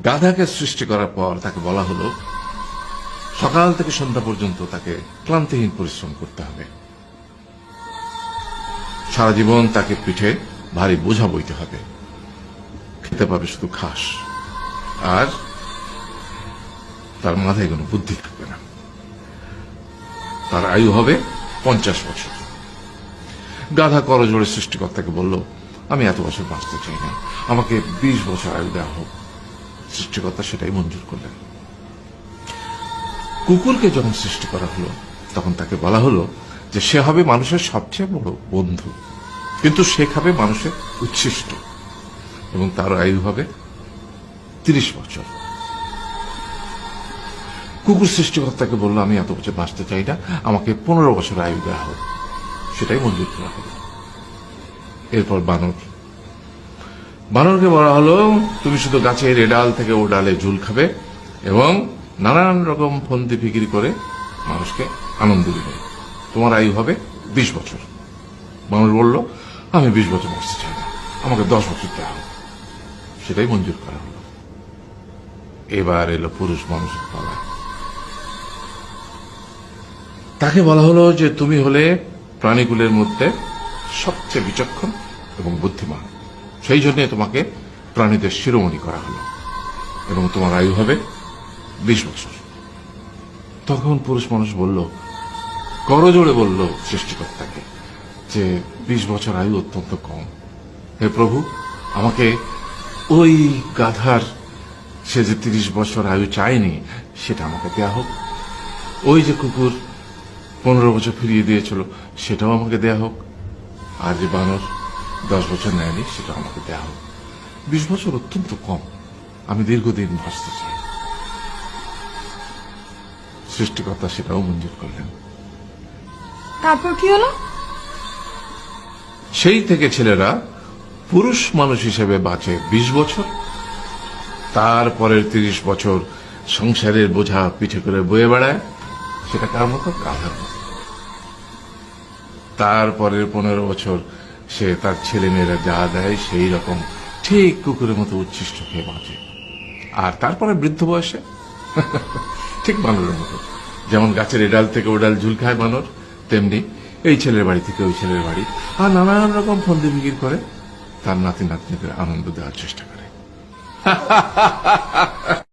গাধাকে সৃষ্টি করার পর তাকে বলা হলো সকাল থেকে সন্ধ্যা পর্যন্ত তাকে ক্লান্তিহীন পরিশ্রম করতে হবে, সারা জীবন তাকে পিঠে ভারী বোঝা বইতে হবে, খেতে পাবে শুধু ঘাস, আর তার মাথায় কোনো বুদ্ধি থাকবে না। তার আয়ু হবে 50 বছর। গাধা করজোড়ে সৃষ্টিকর্তাকে বলল, আমি এত বছর বাঁচতে চাই না, আমাকে 20 বছর আয়ু দেওয়া হোক। সৃষ্টিকর্তা সেটাই মঞ্জুর করলেন। কুকুরকে যখন সৃষ্টি করা হলো তখন তাকে বলা হলো যে সে হবে মানুষের সবচেয়ে বড় বন্ধু, কিন্তু সে খাবে মানুষের উচ্ছিষ্ট, এবং তার আয়ু হবে 30 বছর। কুকুর সৃষ্টিকর্তাকে বলল, আমি এত বছর বাঁচতে চাই না, আমাকে 15 বছর আয়ু দেওয়া হোক। সেটাই মঞ্জুর করা হলো। এরপর বানরকে বলা হলো, তুমি শুধু গাছের এ ডাল থেকে ও ডালে ঝুল খাবে এবং নানান রকম ফন্দি ফিকির করে মানুষকে আনন্দ দিবে, তোমার আয়ু হবে 20 বছর। বানর বলল, আমি 20 বছর বাঁচতে চাই না, আমাকে 10 বছর দেওয়া হোক। সেটাই মঞ্জুর করা হলো। এবার এলো পুরুষ মানুষের পালা। তাকে বলা হলো যে তুমি হলে প্রাণীকুলের মধ্যে সবচেয়ে বিচক্ষণ এবং বুদ্ধিমান, সেই জন্য তোমাকে প্রাণীদের শিরোমণি করা হলো এবং তোমার আয়ু হবে 20 বছর। তখন পুরুষ মানুষ বলল, করজোড়ে বলল সৃষ্টিকর্তাকে যে 20 বছর আয়ু অত্যন্ত কম, হে প্রভু, আমাকে ওই গাধার সে যে 30 বছর আয়ু চায়নি সেটা আমাকে দেয়া হোক, ওই যে কুকুর 15 বছর ফিরিয়ে দিয়েছিল সেটাও আমাকে দেয়া হোক, আর যে বানর 10 বছর নেয়নি সেটাও আমাকে দেয়া হোক। 20 বছর অত্যন্ত কম, আমি দীর্ঘদিন বাঁচতে চাই। সৃষ্টিকর্তা সেটাও মঞ্জুর করলেন। তারপর কি হলো? সেই থেকে ছেলেরা পুরুষ মানুষ হিসেবে বাঁচে 20 বছর, তারপরের 30 বছর সংসারের বোঝা পিঠে করে বয়ে বেড়ায়, সেটা কার মতো? গাধার মতো। তারপরের 15 বছর সে তার ছেলে মেয়েরা যা দেয় সেই রকম ঠিক কুকুরের মতো উচ্ছিষ্ট খেয়ে বাঁচে। আর তারপরে বৃদ্ধ বয়সে ঠিক বানরের মতো, যেমন গাছের এডাল থেকে ওডাল ঝুল খায় বানর, তেমনি এই ছেলের বাড়ি থেকে ওই ছেলের বাড়ি, আর নানান রকম ফন্দি ফিকির করে তার নাতি নাতনিদের আনন্দ দেওয়ার চেষ্টা করে।